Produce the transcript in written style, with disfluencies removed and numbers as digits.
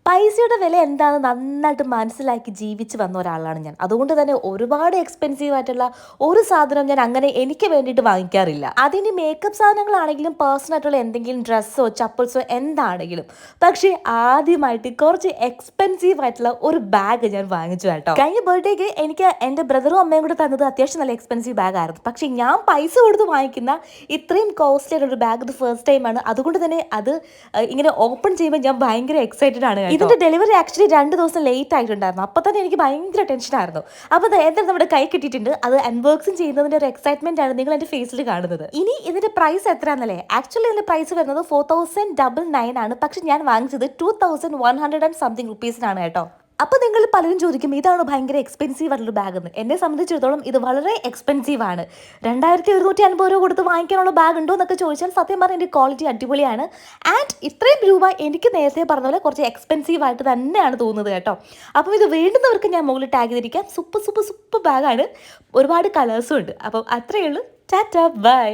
പൈസയുടെ വില എന്താണെന്ന് നന്നായിട്ട് മനസ്സിലാക്കി ജീവിച്ച് വന്ന ഒരാളാണ് ഞാൻ. അതുകൊണ്ട് തന്നെ ഒരുപാട് എക്സ്പെൻസീവ് ആയിട്ടുള്ള ഒരു സാധനം ഞാൻ അങ്ങനെ എനിക്ക് വേണ്ടിയിട്ട് വാങ്ങിക്കാറില്ല. അതിന് മേക്കപ്പ് സാധനങ്ങളാണെങ്കിലും പേഴ്സണൽ ആയിട്ടുള്ള എന്തെങ്കിലും ഡ്രസ്സോ ചപ്പൽസോ എന്താണെങ്കിലും. പക്ഷേ ആദ്യമായിട്ട് കുറച്ച് എക്സ്പെൻസീവ് ആയിട്ടുള്ള ഒരു ബാഗ് ഞാൻ വാങ്ങിച്ചു കേട്ടോ. കഴിഞ്ഞ ബർത്ത്ഡേക്ക് എനിക്ക് എൻ്റെ ബ്രദറും അമ്മയും കൂടെ തന്നത് അത്യാവശ്യം നല്ല എക്സ്പെൻസീവ് ബാഗ് ആയിരുന്നു. പക്ഷേ ഞാൻ പൈസ കൊടുത്ത് വാങ്ങിക്കുന്ന ഇത്രയും കോസ്റ്റ്ലി ആയിട്ടുള്ള ഒരു ബാഗ് ഇത് ഫസ്റ്റ് ടൈമാണ്. അതുകൊണ്ട് തന്നെ അത് ഇങ്ങനെ ഓപ്പൺ ചെയ്യുമ്പോൾ ഞാൻ ഭയങ്കര എക്സൈറ്റഡ് ആണ്. ഇതിന്റെ ഡെലിവറി ആക്ച്വലി 2 ദിവസം ലേറ്റ് ആയിട്ടുണ്ടായിരുന്നു. അപ്പോൾ തന്നെ എനിക്ക് ഭയങ്കര ടെൻഷനായിരുന്നു. അപ്പോൾ എന്തായാലും നമ്മുടെ കൈ കിട്ടിയിട്ടുണ്ട്. അത് അൺബോക്സിങ് ചെയ്യുന്നതിന്റെ ഒരു എക്സൈറ്റ്മെന്റ് ആണ് നിങ്ങൾ എൻ്റെ ഫേസിൽ കാണുന്നത്. ഇനി ഇതിന്റെ പ്രൈസ് എത്രയാണെന്നല്ലേ? ആക്ച്വലി ഇതിന്റെ പ്രൈസ് വരുന്നത് 4099 ആണ്. പക്ഷെ ഞാൻ വാങ്ങിച്ചത് 2100 ആൻഡ് സംതിങ് റുപ്പീസിനാണ് കേട്ടോ. അപ്പോൾ നിങ്ങൾ പലരും ചോദിക്കും ഇതാണ് ഭയങ്കര എക്സ്പെൻസീവ് ആയിട്ടുള്ള ബാഗ് എന്ന്. എന്നെ സംബന്ധിച്ചിടത്തോളം ഇത് വളരെ എക്സ്പെൻസീവ് ആണ്. 2150 കൊടുത്ത് വാങ്ങിക്കാനുള്ള ബാഗ് ഉണ്ടോ എന്നൊക്കെ ചോദിച്ചാൽ സത്യം പറഞ്ഞാൽ എൻ്റെ ക്വാളിറ്റി അടിപൊളിയാണ്. ആൻഡ് ഇത്രയും രൂപ എനിക്ക് നേരത്തെ പറഞ്ഞ പോലെ കുറച്ച് എക്സ്പെൻസീവ് ആയിട്ട് തന്നെയാണ് തോന്നുന്നത് കേട്ടോ. അപ്പോൾ ഇത് വേണ്ടുന്നവർക്ക് ഞാൻ മുകളിൽ ടാഗ് ചെയ്തിരിക്കാം. സൂപ്പർ ബാഗാണ്. ഒരുപാട് കളേഴ്സും ഉണ്ട്. അപ്പോൾ അത്രയേ ഉള്ളൂ. ടാറ്റ ബൈ.